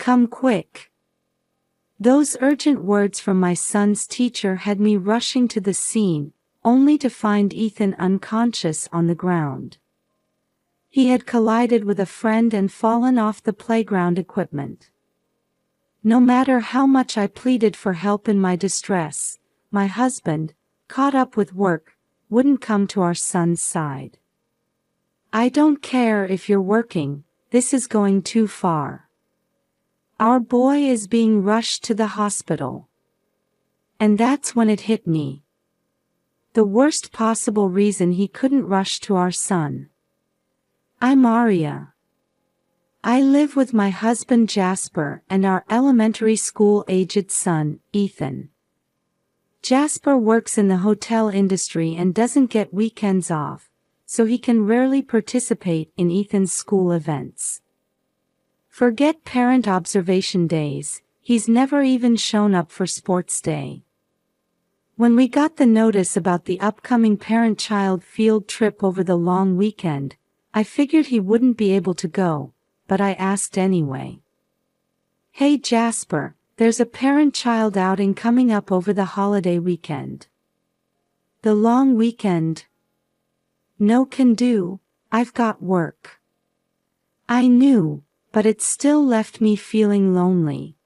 Come quick. Those urgent words from my son's teacher had me rushing to the scene, only to find Ethan unconscious on the ground. He had collided with a friend and fallen off the playground equipment. No matter how much I pleaded for help in my distress, my husband, caught up with work, wouldn't come to our son's side. "I don't care if you're working, this is going too far. Our boy is being rushed to the hospital." And that's when it hit me. The worst possible reason he couldn't rush to our son. I'm Aria. I live with my husband Jasper and our elementary school-aged son, Ethan. Jasper works in the hotel industry and doesn't get weekends off, so he can rarely participate in Ethan's school events. Forget parent observation days, he's never even shown up for sports day. When we got the notice about the upcoming parent-child field trip over the long weekend, I figured he wouldn't be able to go, but I asked anyway. "Hey Jasper, there's a parent-child outing coming up over the holiday weekend." "The long weekend?" "No can do, I've got work." I knew, but it still left me feeling lonely.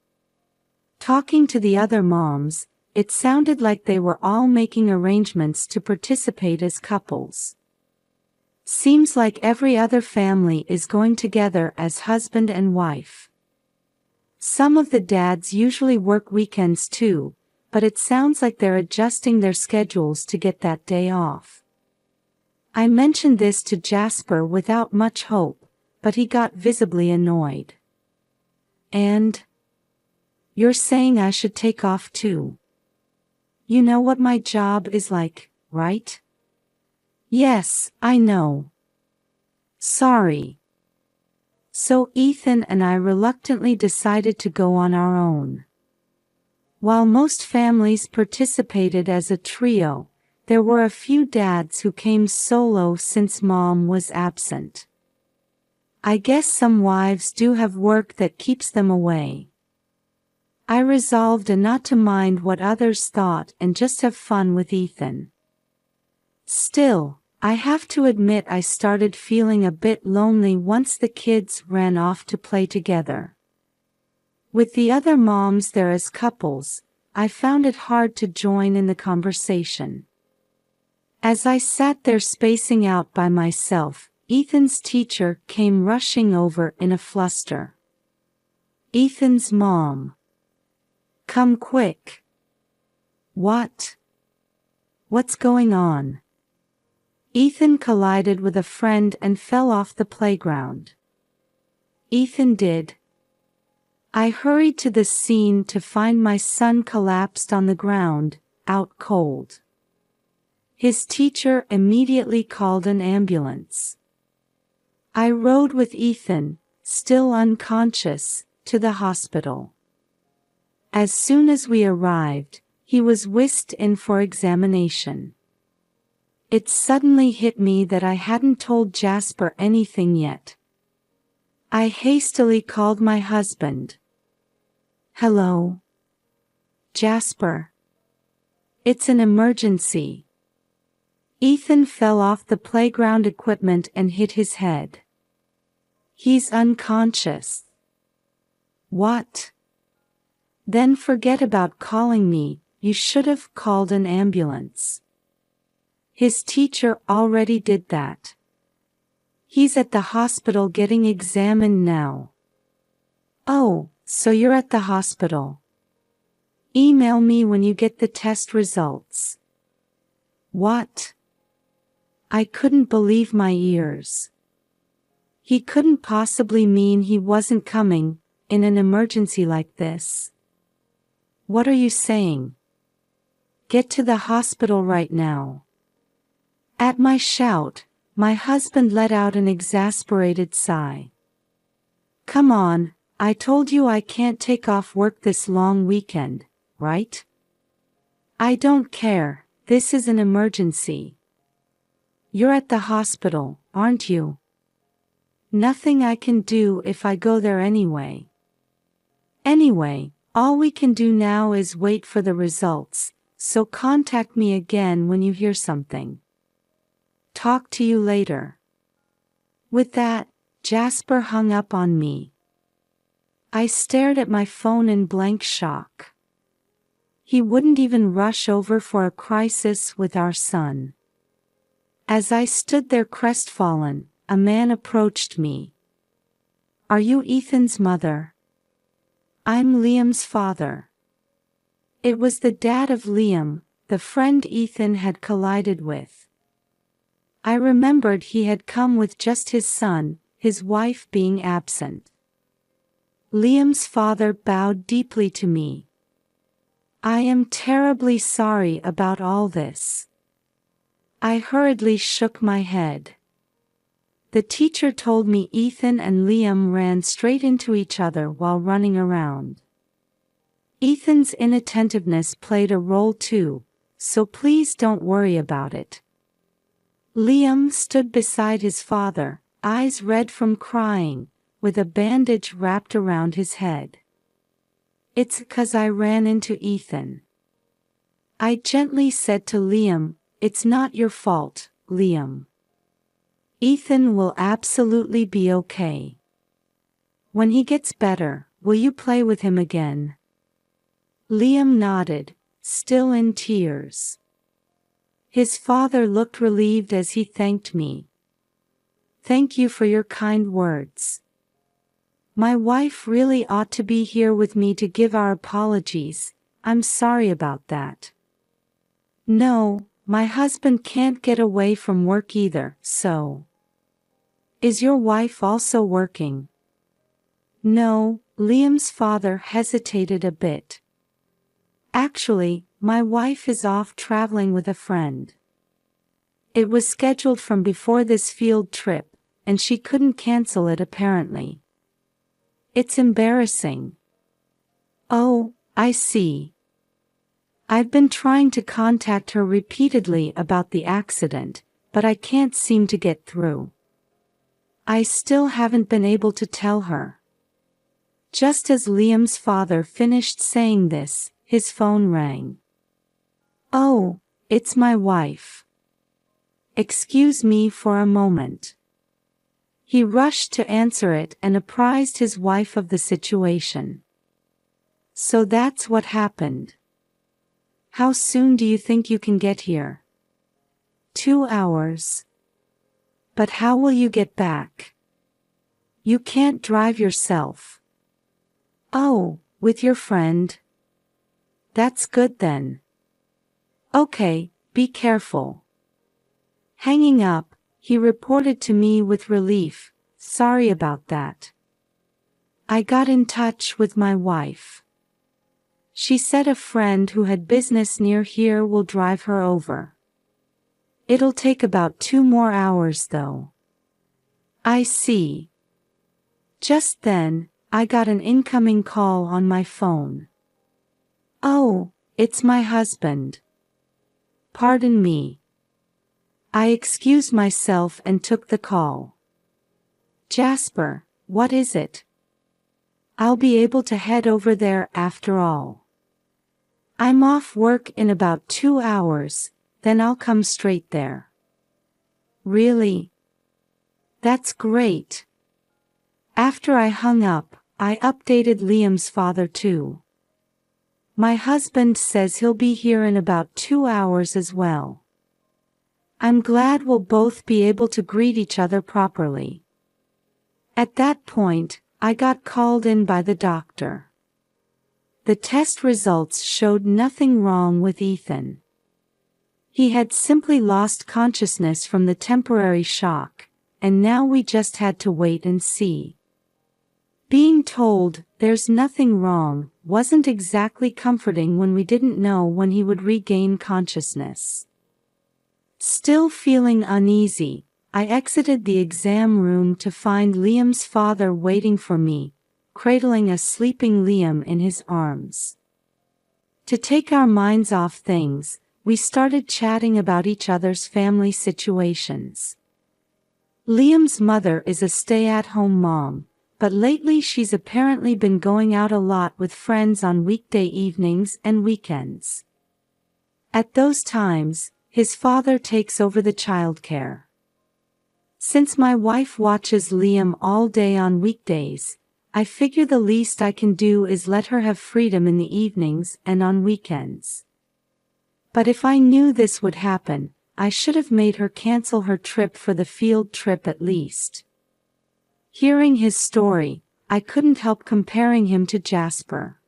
Talking to the other moms, it sounded like they were all making arrangements to participate as couples. Seems like every other family is going together as husband and wife. Some of the dads usually work weekends too, but it sounds like they're adjusting their schedules to get that day off. I mentioned this to Jasper without much hope, but he got visibly annoyed. "And? You're saying I should take off too? You know what my job is like, right?" "Yes, I know. Sorry." So Ethan and I reluctantly decided to go on our own. While most families participated as a trio, there were a few dads who came solo since mom was absent. I guess some wives do have work that keeps them away. I resolved not to mind what others thought and just have fun with Ethan. Still, I have to admit I started feeling a bit lonely once the kids ran off to play together. With the other moms there as couples, I found it hard to join in the conversation. As I sat there spacing out by myself, Ethan's teacher came rushing over in a fluster. "Ethan's mom. Come quick." "What? What's going on?" "Ethan collided with a friend and fell off the playground." "Ethan did?" I hurried to the scene to find my son collapsed on the ground, out cold. His teacher immediately called an ambulance. I rode with Ethan, still unconscious, to the hospital. As soon as we arrived, he was whisked in for examination. It suddenly hit me that I hadn't told Jasper anything yet. I hastily called my husband. "Hello? Jasper? It's an emergency. Ethan fell off the playground equipment and hit his head. He's unconscious." "What?" "Then forget about calling me, you should have called an ambulance." "His teacher already did that. He's at the hospital getting examined now." "Oh, so you're at the hospital. Email me when you get the test results." "What?" I couldn't believe my ears. He couldn't possibly mean he wasn't coming, in an emergency like this. "What are you saying?" "Get to the hospital right now." At my shout, my husband let out an exasperated sigh. "Come on, I told you I can't take off work this long weekend, right?" "I don't care, this is an emergency." "You're at the hospital, aren't you?" "Nothing I can do if I go there anyway." Anyway, all we can do now is wait for the results, so contact me again when you hear something. Talk to you later. With that, Jasper hung up on me. I stared at my phone in blank shock. He wouldn't even rush over for a crisis with our son. As I stood there crestfallen, a man approached me. "Are you Ethan's mother?" "I'm Liam's father." It was the dad of Liam, the friend Ethan had collided with. I remembered he had come with just his son, his wife being absent. Liam's father bowed deeply to me. "I am terribly sorry about all this." I hurriedly shook my head. The teacher told me Ethan and Liam ran straight into each other while running around. Ethan's inattentiveness played a role too, so please don't worry about it. Liam stood beside his father, eyes red from crying, with a bandage wrapped around his head. "It's 'cause I ran into Ethan." I gently said to Liam, "It's not your fault, Liam. Ethan will absolutely be okay. When he gets better, will you play with him again?" Liam nodded, still in tears. His father looked relieved as he thanked me. "Thank you for your kind words. My wife really ought to be here with me to give our apologies. I'm sorry about that." "No, my husband can't get away from work either, so." "Is your wife also working?" "No," Liam's father hesitated a bit. "Actually, my wife is off traveling with a friend. It was scheduled from before this field trip, and she couldn't cancel it apparently. It's embarrassing." "Oh, I see. I've been trying to contact her repeatedly about the accident, but I can't seem to get through. I still haven't been able to tell her." Just as Liam's father finished saying this, his phone rang. "Oh, it's my wife. Excuse me for a moment." He rushed to answer it and apprised his wife of the situation. "So that's what happened. How soon do you think you can get here?" 2 hours. "But how will you get back? You can't drive yourself." "Oh, with your friend? That's good then. Okay, be careful." Hanging up, he reported to me with relief, "Sorry about that. I got in touch with my wife. She said a friend who had business near here will drive her over. It'll take about 2 more hours though." "I see." Just then, I got an incoming call on my phone. "Oh, it's my husband. Pardon me." I excused myself and took the call. "Jasper, what is it?" "I'll be able to head over there after all. I'm off work in about 2 hours, then I'll come straight there." "Really? That's great." After I hung up, I updated Liam's father too. "My husband says he'll be here in about 2 hours as well. I'm glad we'll both be able to greet each other properly." At that point, I got called in by the doctor. The test results showed nothing wrong with Ethan. He had simply lost consciousness from the temporary shock, and now we just had to wait and see. Being told, "There's nothing wrong," wasn't exactly comforting when we didn't know when he would regain consciousness. Still feeling uneasy, I exited the exam room to find Liam's father waiting for me, cradling a sleeping Liam in his arms. To take our minds off things, we started chatting about each other's family situations. Liam's mother is a stay-at-home mom, but lately she's apparently been going out a lot with friends on weekday evenings and weekends. At those times, his father takes over the childcare. Since my wife watches Liam all day on weekdays, I figure the least I can do is let her have freedom in the evenings and on weekends. But if I knew this would happen, I should have made her cancel her trip for the field trip at least. Hearing his story, I couldn't help comparing him to Jasper.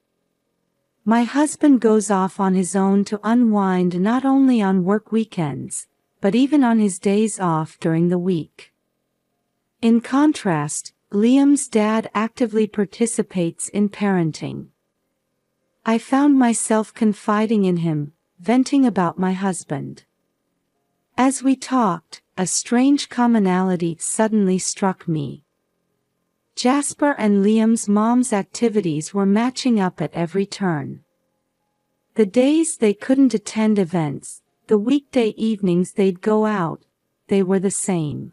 My husband goes off on his own to unwind not only on work weekends, but even on his days off during the week. In contrast, Liam's dad actively participates in parenting. I found myself confiding in him, venting about my husband. As we talked, a strange commonality suddenly struck me. Jasper and Liam's mom's activities were matching up at every turn. The days they couldn't attend events, the weekday evenings they'd go out, they were the same.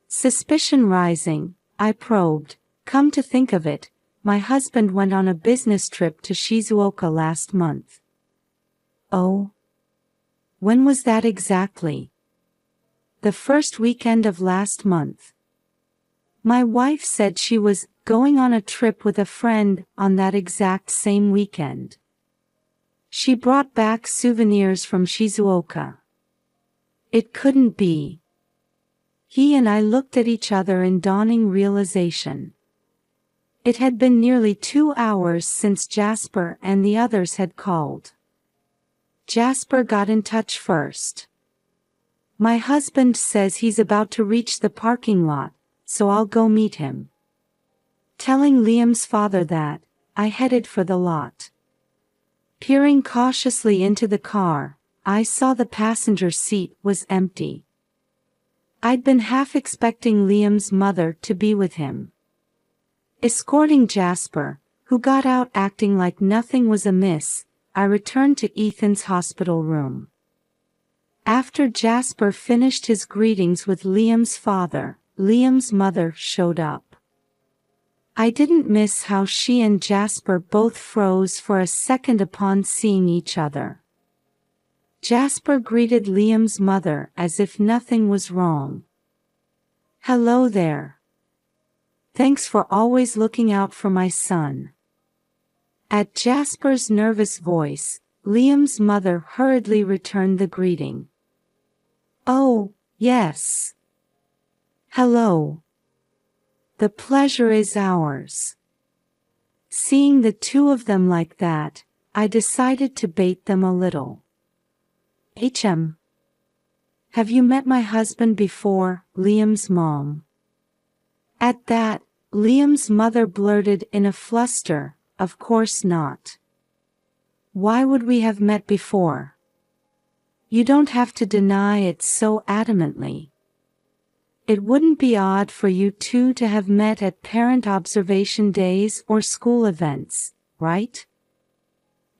Suspicion rising, I probed. Come to think of it, my husband went on a business trip to Shizuoka last month. Oh? When was that exactly? The first weekend of last month. My wife said she was going on a trip with a friend on that exact same weekend. She brought back souvenirs from Shizuoka. It couldn't be. He and I looked at each other in dawning realization. It had been nearly 2 hours since Jasper and the others had called. Jasper got in touch first. My husband says he's about to reach the parking lot, so I'll go meet him. Telling Liam's father that, I headed for the lot. Peering cautiously into the car, I saw the passenger seat was empty. I'd been half expecting Liam's mother to be with him. Escorting Jasper, who got out acting like nothing was amiss, I returned to Ethan's hospital room. After Jasper finished his greetings with Liam's father, Liam's mother showed up. I didn't miss how she and Jasper both froze for a second upon seeing each other. Jasper greeted Liam's mother as if nothing was wrong. Hello there. Thanks for always looking out for my son. At Jasper's nervous voice, Liam's mother hurriedly returned the greeting. Oh, yes. Hello. The pleasure is ours. Seeing the two of them like that, I decided to bait them a little. HM. Have you met my husband before, Liam's mom? At that, Liam's mother blurted in a fluster, of course not. Why would we have met before? You don't have to deny it so adamantly. It wouldn't be odd for you two to have met at parent observation days or school events, right?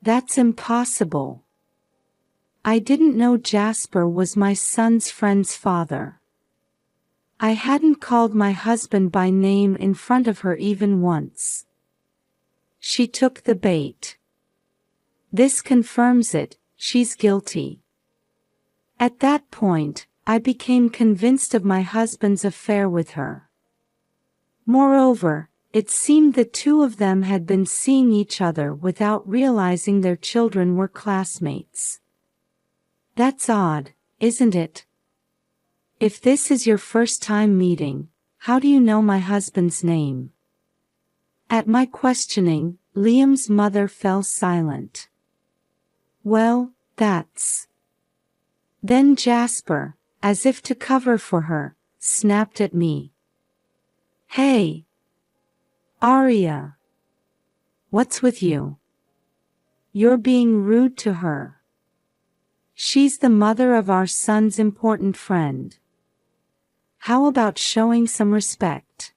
That's impossible. I didn't know Jasper was my son's friend's father. I hadn't called my husband by name in front of her even once. She took the bait. This confirms it, she's guilty. At that point, I became convinced of my husband's affair with her. Moreover, it seemed the two of them had been seeing each other without realizing their children were classmates. That's odd, isn't it? If this is your first time meeting, how do you know my husband's name? At my questioning, Liam's mother fell silent. Well, that's... Then Jasper, as if to cover for her, snapped at me. Hey! Aria! What's with you? You're being rude to her. She's the mother of our son's important friend. How about showing some respect?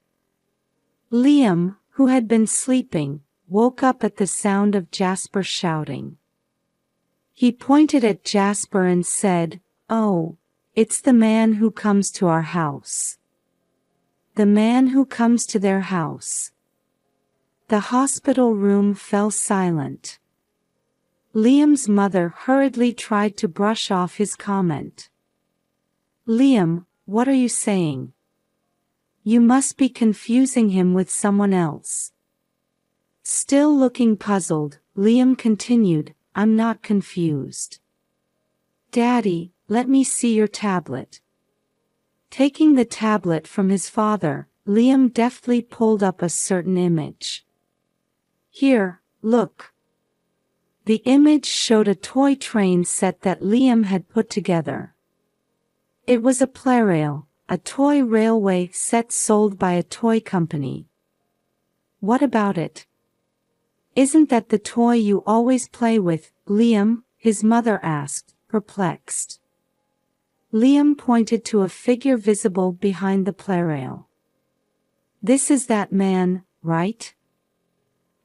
Liam, who had been sleeping, woke up at the sound of Jasper shouting. He pointed at Jasper and said, "Oh, it's the man who comes to our house." The man who comes to their house. The hospital room fell silent. Liam's mother hurriedly tried to brush off his comment. Liam, what are you saying? You must be confusing him with someone else. Still looking puzzled, Liam continued, I'm not confused. Daddy, let me see your tablet. Taking the tablet from his father, Liam deftly pulled up a certain image. Here, look. The image showed a toy train set that Liam had put together. It was a playrail, a toy railway set sold by a toy company. What about it? Isn't that the toy you always play with, Liam? His mother asked, perplexed. Liam pointed to a figure visible behind the playrail. This is that man, right?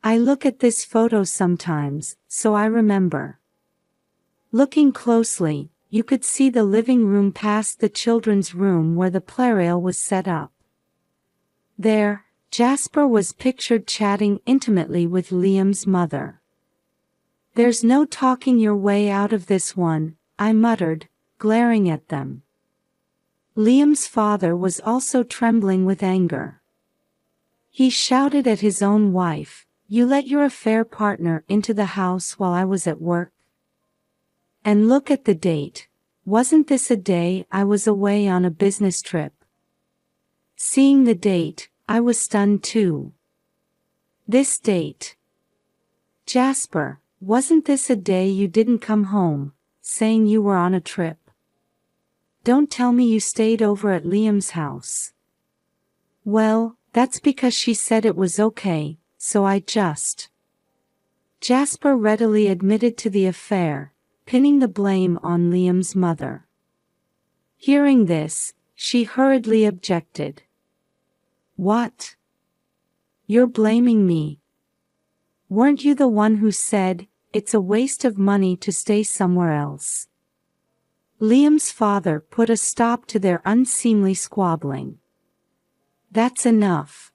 I look at this photo sometimes, so I remember. Looking closely, you could see the living room past the children's room where the playrail was set up. There, Jasper was pictured chatting intimately with Liam's mother. There's no talking your way out of this one, I muttered, glaring at them. Liam's father was also trembling with anger. He shouted at his own wife, You let your affair partner into the house while I was at work? And look at the date. Wasn't this a day I was away on a business trip? Seeing the date, I was stunned too. This date. Jasper, wasn't this a day you didn't come home, saying you were on a trip? Don't tell me you stayed over at Liam's house. Well, that's because she said it was okay, so I just. Jasper readily admitted to the affair, pinning the blame on Liam's mother. Hearing this, she hurriedly objected. What? You're blaming me. Weren't you the one who said, it's a waste of money to stay somewhere else? Liam's father put a stop to their unseemly squabbling. That's enough.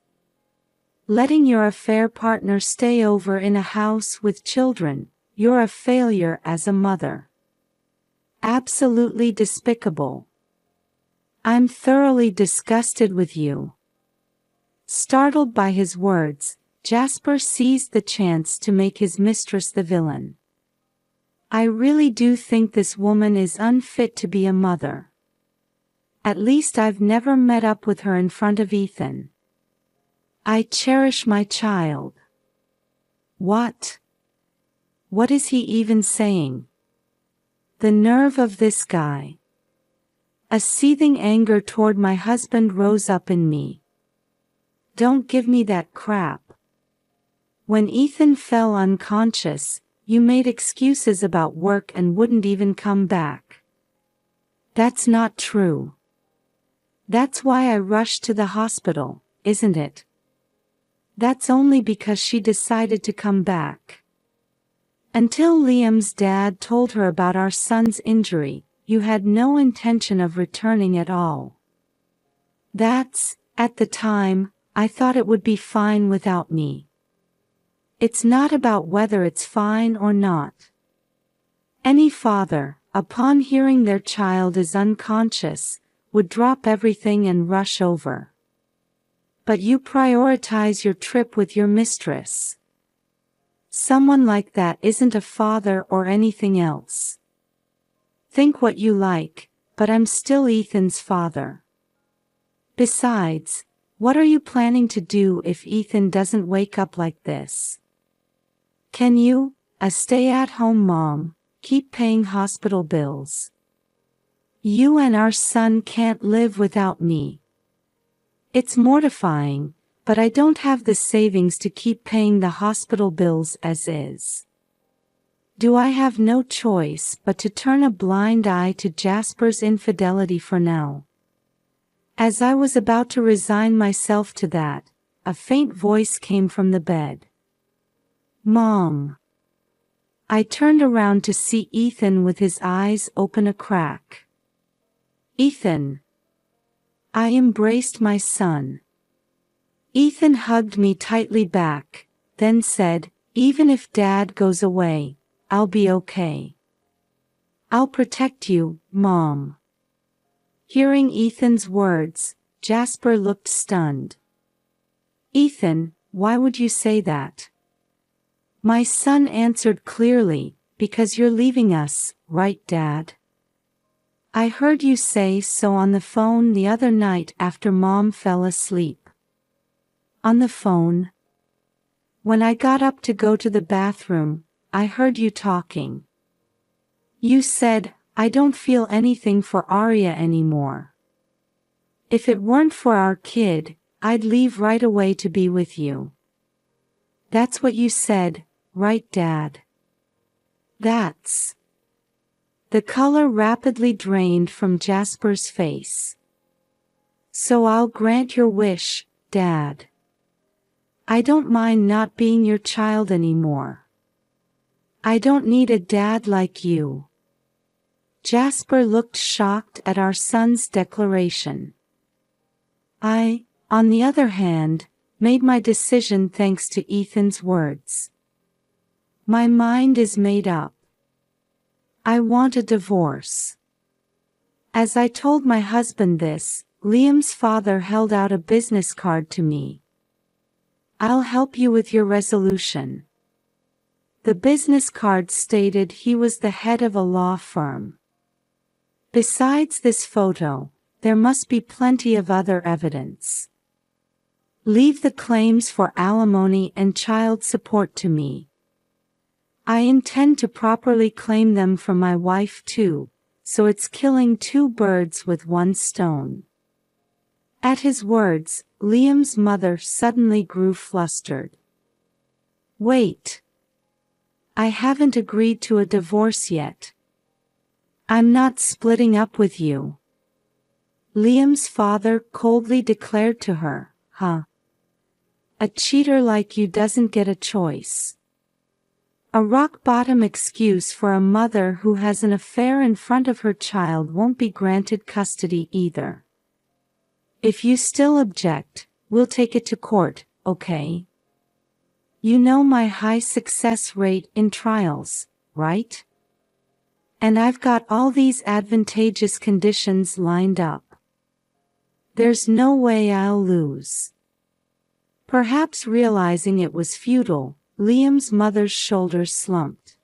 Letting your affair partner stay over in a house with children, you're a failure as a mother. Absolutely despicable. I'm thoroughly disgusted with you. Startled by his words, Jasper seized the chance to make his mistress the villain. I really do think this woman is unfit to be a mother. At least I've never met up with her in front of Ethan. I cherish my child. What? What is he even saying? The nerve of this guy. A seething anger toward my husband rose up in me. Don't give me that crap. When Ethan fell unconscious, you made excuses about work and wouldn't even come back. That's not true. That's why I rushed to the hospital, isn't it? That's only because she decided to come back. Until Liam's dad told her about our son's injury, you had no intention of returning at all. At the time, I thought it would be fine without me. It's not about whether it's fine or not. Any father, upon hearing their child is unconscious, would drop everything and rush over. But you prioritize your trip with your mistress. Someone like that isn't a father or anything else. Think what you like, but I'm still Ethan's father. Besides, what are you planning to do if Ethan doesn't wake up like this? Can you, a stay-at-home mom, keep paying hospital bills? You and our son can't live without me. It's mortifying, but I don't have the savings to keep paying the hospital bills as is. Do I have no choice but to turn a blind eye to Jasper's infidelity for now? As I was about to resign myself to that, a faint voice came from the bed. Mom. I turned around to see Ethan with his eyes open a crack. Ethan. I embraced my son. Ethan hugged me tightly back, then said, "Even if Dad goes away, I'll be okay. I'll protect you, Mom." Hearing Ethan's words, Jasper looked stunned. "Ethan, why would you say that?" My son answered clearly, "Because you're leaving us, right, Dad? I heard you say so on the phone the other night after Mom fell asleep." "On the phone?" "When I got up to go to the bathroom, I heard you talking. You said, 'I don't feel anything for Arya anymore. If it weren't for our kid, I'd leave right away to be with you.' That's what you said, right, Dad?" "That's..." The color rapidly drained from Jasper's face. "So I'll grant your wish, Dad. I don't mind not being your child anymore. I don't need a dad like you." Jasper looked shocked at our son's declaration. I, on the other hand, made my decision thanks to Ethan's words. My mind is made up. I want a divorce. As I told my husband this, Liam's father held out a business card to me. "I'll help you with your resolution." The business card stated he was the head of a law firm. Besides this photo, there must be plenty of other evidence. "Leave the claims for alimony and child support to me. I intend to properly claim them from my wife too, so it's killing two birds with one stone." At his words, Liam's mother suddenly grew flustered. "Wait. I haven't agreed to a divorce yet. I'm not splitting up with you." Liam's father coldly declared to her, "Huh? A cheater like you doesn't get a choice." A rock-bottom excuse for a mother who has an affair in front of her child won't be granted custody either. "If you still object, we'll take it to court, okay? You know my high success rate in trials, right? And I've got all these advantageous conditions lined up. There's no way I'll lose." Perhaps realizing it was futile, Liam's mother's shoulders slumped.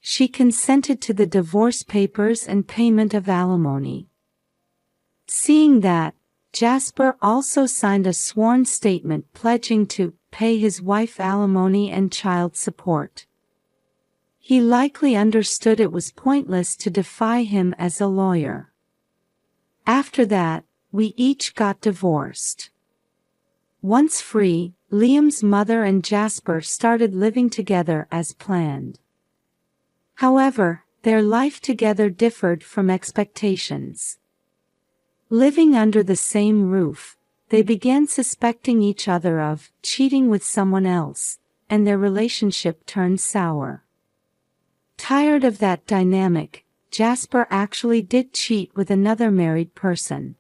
She consented to the divorce papers and payment of alimony. Seeing that, Jasper also signed a sworn statement pledging to pay his wife alimony and child support. He likely understood it was pointless to defy him as a lawyer. After that, we each got divorced. Once free, Liam's mother and Jasper started living together as planned. However, their life together differed from expectations. Living under the same roof, they began suspecting each other of cheating with someone else, and their relationship turned sour. Tired of that dynamic, Jasper actually did cheat with another married person.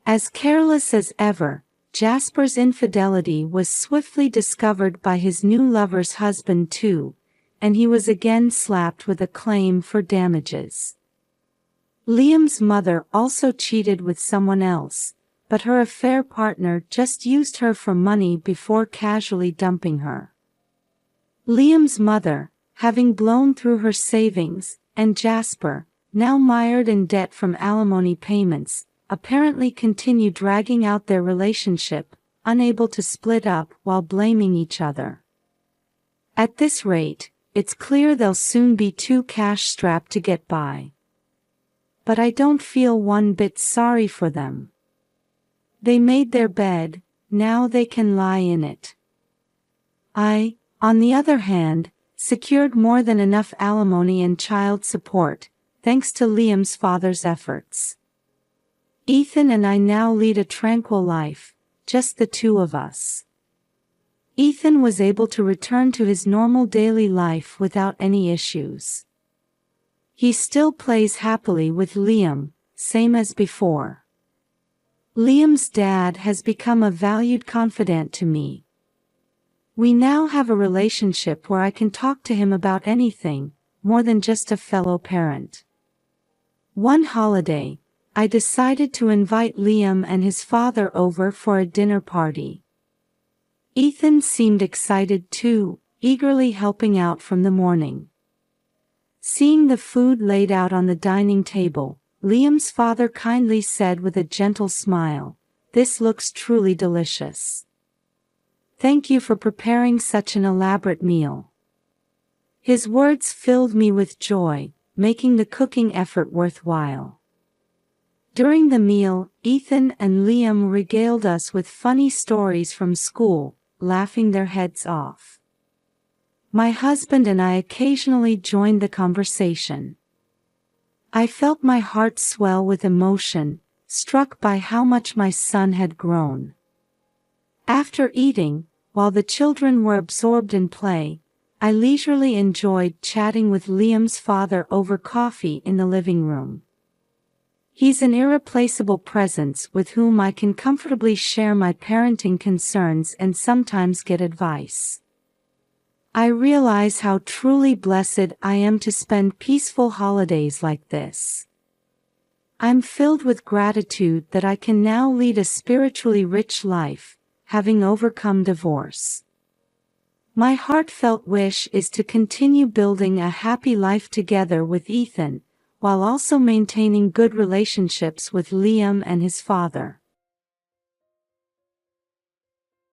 As careless as ever, Jasper's infidelity was swiftly discovered by his new lover's husband too, and he was again slapped with a claim for damages. Liam's mother also cheated with someone else, but her affair partner just used her for money before casually dumping her. Liam's mother, having blown through her savings, and Jasper, now mired in debt from alimony payments, apparently continued dragging out their relationship, unable to split up while blaming each other. At this rate, it's clear they'll soon be too cash-strapped to get by. But I don't feel one bit sorry for them. They made their bed, now they can lie in it. I, on the other hand, secured more than enough alimony and child support, thanks to Liam's father's efforts. Ethan and I now lead a tranquil life, just the two of us. Ethan was able to return to his normal daily life without any issues. He still plays happily with Liam, same as before. Liam's dad has become a valued confidant to me. We now have a relationship where I can talk to him about anything, more than just a fellow parent. One holiday, I decided to invite Liam and his father over for a dinner party. Ethan seemed excited too, eagerly helping out from the morning. Seeing the food laid out on the dining table, Liam's father kindly said with a gentle smile, "This looks truly delicious. Thank you for preparing such an elaborate meal." His words filled me with joy, making the cooking effort worthwhile. During the meal, Ethan and Liam regaled us with funny stories from school, laughing their heads off. My husband and I occasionally joined the conversation. I felt my heart swell with emotion, struck by how much my son had grown. After eating, while the children were absorbed in play, I leisurely enjoyed chatting with Liam's father over coffee in the living room. He's an irreplaceable presence with whom I can comfortably share my parenting concerns and sometimes get advice. I realize how truly blessed I am to spend peaceful holidays like this. I'm filled with gratitude that I can now lead a spiritually rich life, having overcome divorce. My heartfelt wish is to continue building a happy life together with Ethan, while also maintaining good relationships with Liam and his father.